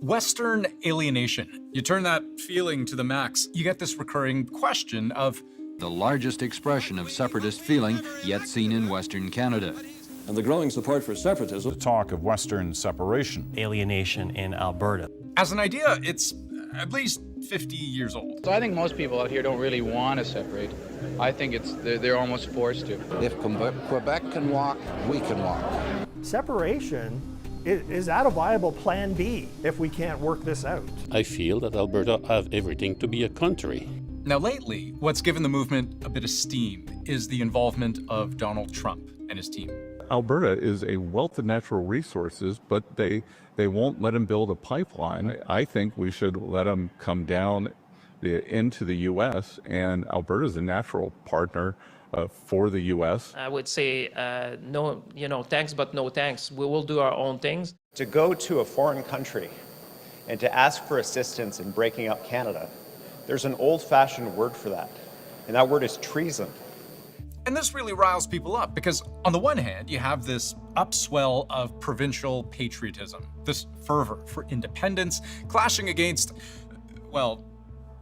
Western alienation. You turn that feeling to the max, you get this recurring question of the largest expression of separatist feeling yet seen in Western Canada. And the growing support for separatism. The talk of Western separation. Alienation in Alberta. As an idea, it's at least 50 years old. So I think most people out here don't really want to separate. I think they're almost forced to. If Quebec can walk, we can walk. Separation, is that a viable plan B if we can't work this out? I feel that Alberta have everything to be a country. Now lately, what's given the movement a bit of steam is the involvement of Donald Trump and his team. Alberta is a wealth of natural resources, but they won't let him build a pipeline. I think we should let him come down into the U.S., and Alberta is a natural partner for the U.S. I would say no, thanks, but no thanks. We will do our own things. To go to a foreign country and to ask for assistance in breaking up Canada, there's an old-fashioned word for that, and that word is treason. And this really riles people up because on the one hand, you have this upswell of provincial patriotism, this fervor for independence, clashing against, well,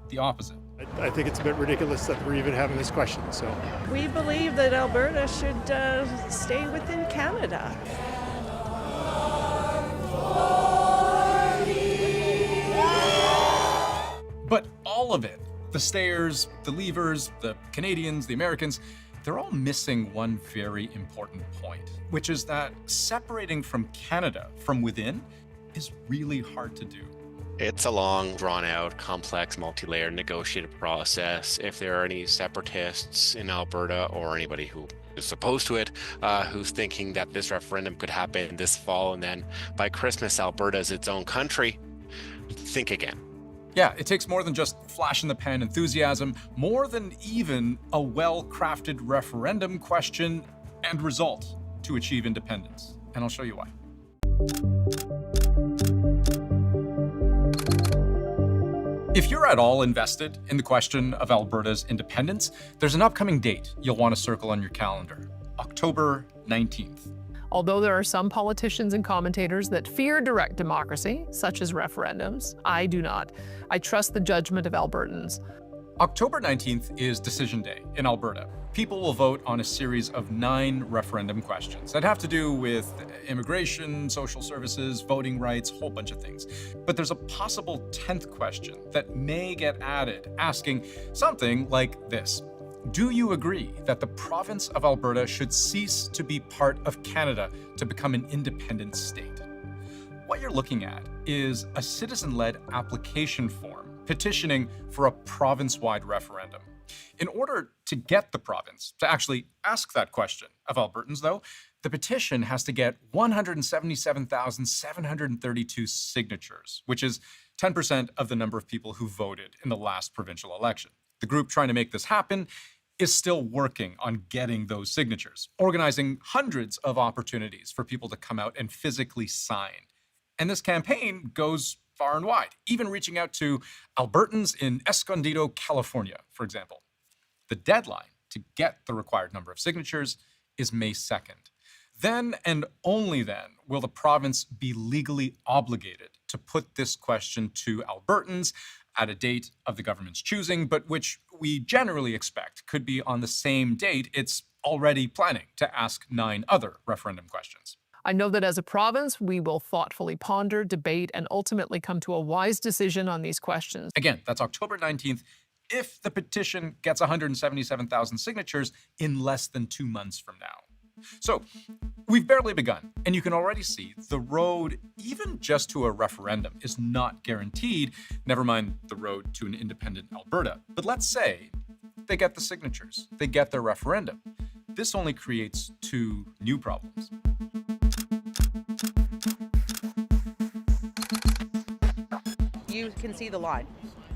the opposite. I think it's a bit ridiculous that we're even having this question, so. We believe that Alberta should stay within Canada. But all of it, the stayers, the leavers, the Canadians, the Americans, they're all missing one very important point, which is that separating from Canada from within is really hard to do. It's a long, drawn-out, complex, multi-layered negotiated process. If there are any separatists in Alberta or anybody who is opposed to it, who's thinking that this referendum could happen this fall and then by Christmas Alberta is its own country, think again. Yeah, it takes more than just flash-in-the-pan enthusiasm, more than even a well-crafted referendum question and result to achieve independence. And I'll show you why. If you're at all invested in the question of Alberta's independence, there's an upcoming date you'll want to circle on your calendar, October 19th. Although there are some politicians and commentators that fear direct democracy, such as referendums, I do not. I trust the judgment of Albertans. October 19th is Decision Day in Alberta. People will vote on a series of 9 referendum questions that have to do with immigration, social services, voting rights, a whole bunch of things. But there's a possible 10th question that may get added, asking something like this. Do you agree that the province of Alberta should cease to be part of Canada to become an independent state? What you're looking at is a citizen-led application form petitioning for a province-wide referendum. In order to get the province to actually ask that question of Albertans, though, the petition has to get 177,732 signatures, which is 10% of the number of people who voted in the last provincial election. The group trying to make this happen is still working on getting those signatures, organizing hundreds of opportunities for people to come out and physically sign. And this campaign goes far and wide, even reaching out to Albertans in Escondido, California, for example. The deadline to get the required number of signatures is May 2nd. Then and only then will the province be legally obligated to put this question to Albertans at a date of the government's choosing, but which we generally expect could be on the same date it's already planning to ask 9 other referendum questions. I know that as a province, we will thoughtfully ponder, debate, and ultimately come to a wise decision on these questions. Again, that's October 19th, if the petition gets 177,000 signatures in less than 2 months from now. So we've barely begun, and you can already see the road, even just to a referendum, is not guaranteed, never mind the road to an independent Alberta. But let's say they get the signatures, they get their referendum. This only creates 2 new problems. You can see the line.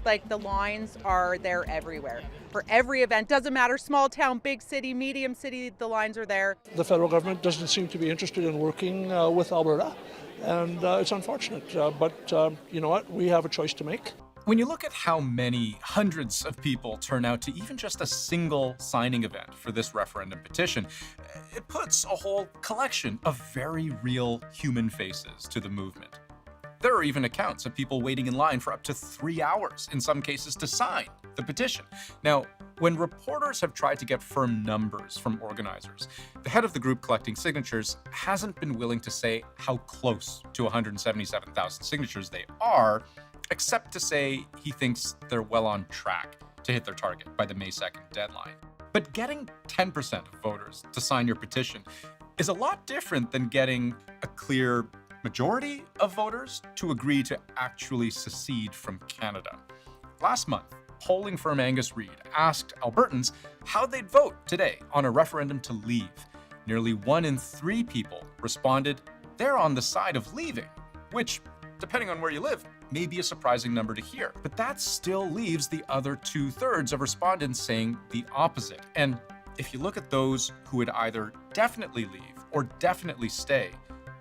Like, the lines are there everywhere. For every event, doesn't matter, small town, big city, medium city, the lines are there. The federal government doesn't seem to be interested in working with Alberta, and it's unfortunate. But you know what? We have a choice to make. When you look at how many hundreds of people turn out to even just a single signing event for this referendum petition, it puts a whole collection of very real human faces to the movement. There are even accounts of people waiting in line for up to 3 hours, in some cases, to sign the petition. Now, when reporters have tried to get firm numbers from organizers, the head of the group collecting signatures hasn't been willing to say how close to 177,000 signatures they are, except to say he thinks they're well on track to hit their target by the May 2nd deadline. But getting 10% of voters to sign your petition is a lot different than getting a clear majority of voters to agree to actually secede from Canada. Last month, polling firm Angus Reid asked Albertans how they'd vote today on a referendum to leave. Nearly 1 in 3 people responded they're on the side of leaving, which, depending on where you live, may be a surprising number to hear. But that still leaves the other 2/3 of respondents saying the opposite. And if you look at those who would either definitely leave or definitely stay,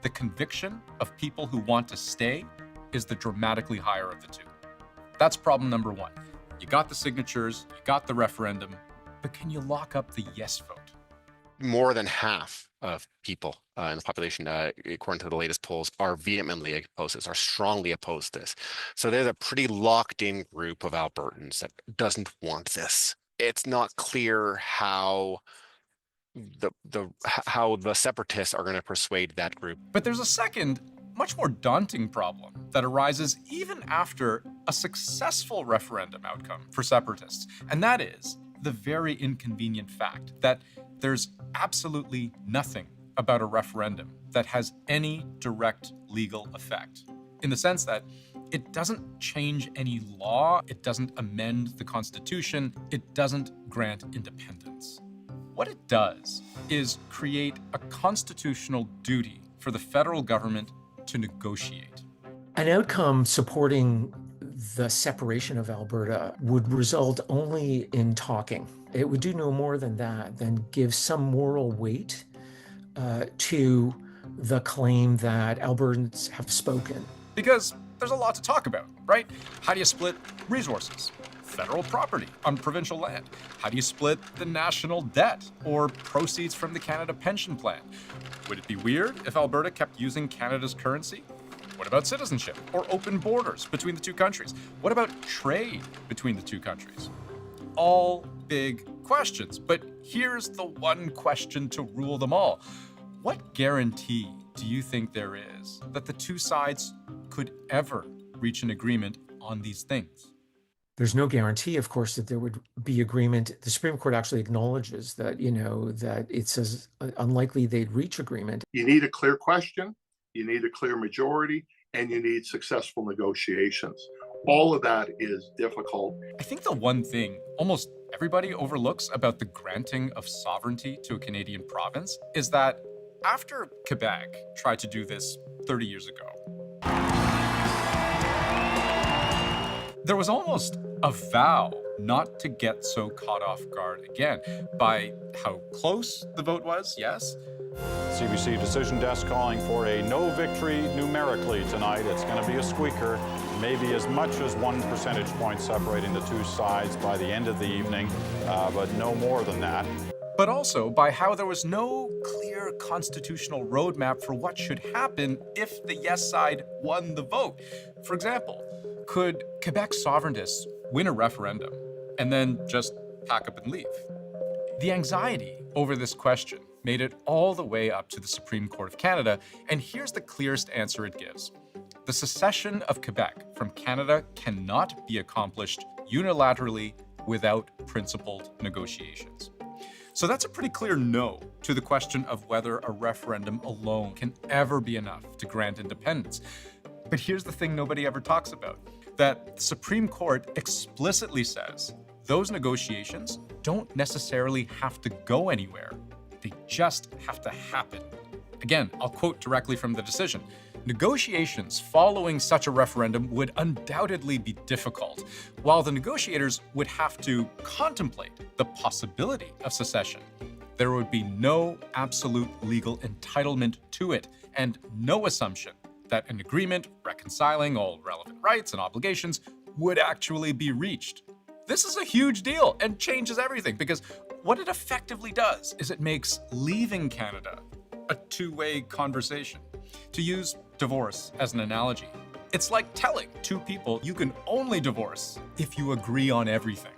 the conviction of people who want to stay is the dramatically higher of the two. That's problem number 1. You got the signatures, you got the referendum, but can you lock up the yes vote? More than half of people in the population, according to the latest polls, are vehemently opposed to this, are strongly opposed to this. So there's a pretty locked-in group of Albertans that doesn't want this. It's not clear how the separatists are going to persuade that group. But there's a second, much more daunting problem that arises even after a successful referendum outcome for separatists, and that is the very inconvenient fact that there's absolutely nothing about a referendum that has any direct legal effect, in the sense that it doesn't change any law, it doesn't amend the Constitution, it doesn't grant independence. What it does is create a constitutional duty for the federal government to negotiate. An outcome supporting the separation of Alberta would result only in talking. It would do no more than that, than give some moral weight to the claim that Albertans have spoken. Because there's a lot to talk about, right? How do you split resources? Federal property on provincial land? How do you split the national debt or proceeds from the Canada Pension Plan? Would it be weird if Alberta kept using Canada's currency? What about citizenship or open borders between the two countries? What about trade between the two countries? All big questions, but here's the one question to rule them all. What guarantee do you think there is that the two sides could ever reach an agreement on these things? There's no guarantee, of course, that there would be agreement. The Supreme Court actually acknowledges that, that it's as unlikely they'd reach agreement. You need a clear question, you need a clear majority, and you need successful negotiations. All of that is difficult. I think the one thing almost everybody overlooks about the granting of sovereignty to a Canadian province is that after Quebec tried to do this 30 years ago, there was almost a vow not to get so caught off guard again by how close the vote was, yes. CBC Decision Desk calling for a no victory numerically tonight. It's going to be a squeaker, maybe as much as 1 percentage point separating the two sides by the end of the evening, but no more than that. But also by how there was no clear constitutional roadmap for what should happen if the yes side won the vote. For example, could Quebec sovereigntists win a referendum and then just pack up and leave? The anxiety over this question made it all the way up to the Supreme Court of Canada, and here's the clearest answer it gives. The secession of Quebec from Canada cannot be accomplished unilaterally without principled negotiations. So that's a pretty clear no to the question of whether a referendum alone can ever be enough to grant independence. But here's the thing nobody ever talks about, that the Supreme Court explicitly says those negotiations don't necessarily have to go anywhere. They just have to happen. Again, I'll quote directly from the decision. Negotiations following such a referendum would undoubtedly be difficult, while the negotiators would have to contemplate the possibility of secession. There would be no absolute legal entitlement to it, and no assumption that an agreement reconciling all relevant rights and obligations would actually be reached. This is a huge deal and changes everything, because what it effectively does is it makes leaving Canada a two-way conversation. To use divorce as an analogy, It's like telling two people you can only divorce if you agree on everything.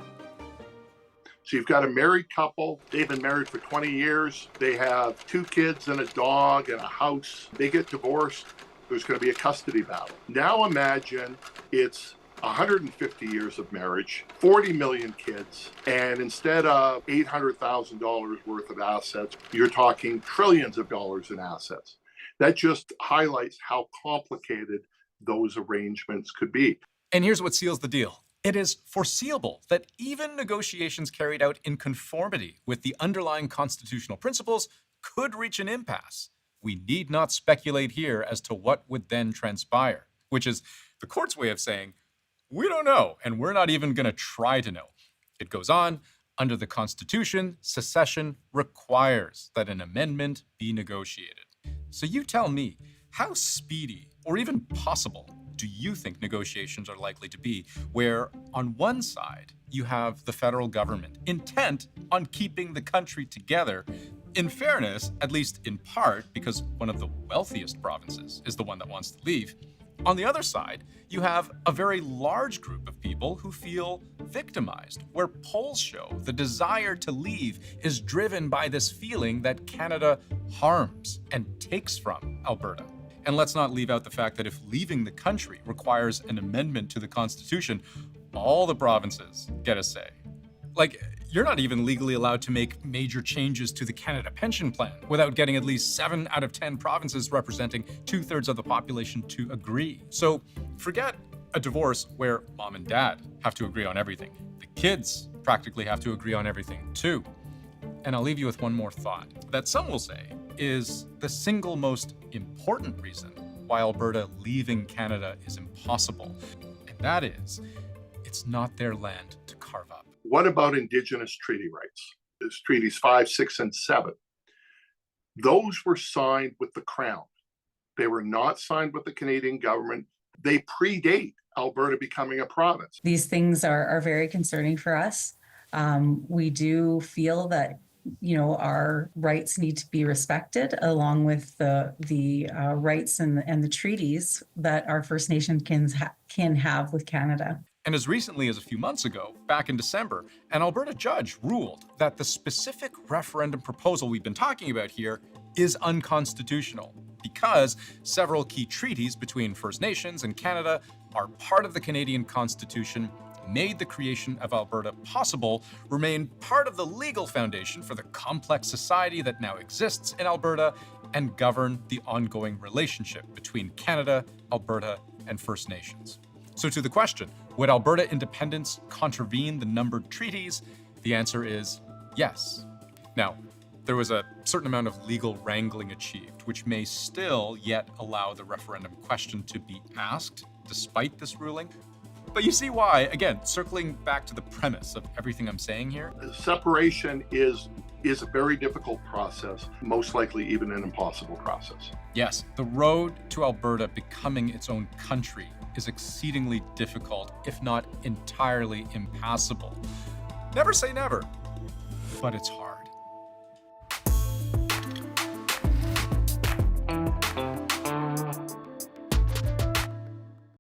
So you've got a married couple. They've been married for 20 years. They have 2 kids and a dog and a house. They get divorced. There's going to be a custody battle. Now imagine it's 150 years of marriage, 40 million kids, and instead of $800,000 worth of assets, you're talking trillions of dollars in assets. That just highlights how complicated those arrangements could be. And here's what seals the deal. It is foreseeable that even negotiations carried out in conformity with the underlying constitutional principles could reach an impasse. We need not speculate here as to what would then transpire, which is the court's way of saying, we don't know, and we're not even going to try to know. It goes on, under the Constitution, secession requires that an amendment be negotiated. So you tell me, how speedy or even possible do you think negotiations are likely to be, where on one side you have the federal government intent on keeping the country together, in fairness, at least in part because one of the wealthiest provinces is the one that wants to leave. On the other side, you have a very large group of people who feel victimized, where polls show the desire to leave is driven by this feeling that Canada harms and takes from Alberta. And let's not leave out the fact that if leaving the country requires an amendment to the Constitution, all the provinces get a say. Like, you're not even legally allowed to make major changes to the Canada Pension Plan without getting at least 7 out of 10 provinces representing 2/3 of the population to agree. So forget a divorce where mom and dad have to agree on everything. The kids practically have to agree on everything too. And I'll leave you with one more thought that some will say is the single most important reason why Alberta leaving Canada is impossible. And that is, it's not their land to carve up. What about Indigenous treaty rights? There's treaties 5, 6, and 7. Those were signed with the Crown. They were not signed with the Canadian government. They predate Alberta becoming a province. These things are very concerning for us. We do feel that our rights need to be respected, along with the rights and the treaties that our First Nation can have with Canada. And as recently as a few months ago, back in December, an Alberta judge ruled that the specific referendum proposal we've been talking about here is unconstitutional because several key treaties between First Nations and Canada are part of the Canadian Constitution, made the creation of Alberta possible, remain part of the legal foundation for the complex society that now exists in Alberta, and govern the ongoing relationship between Canada, Alberta, and First Nations. So to the question, would Alberta independence contravene the numbered treaties? The answer is yes. Now, there was a certain amount of legal wrangling achieved, which may still yet allow the referendum question to be asked despite this ruling. But you see why, again, circling back to the premise of everything I'm saying here. Separation is a very difficult process, most likely even an impossible process. Yes, the road to Alberta becoming its own country is exceedingly difficult, if not entirely impassable. Never say never, but it's hard.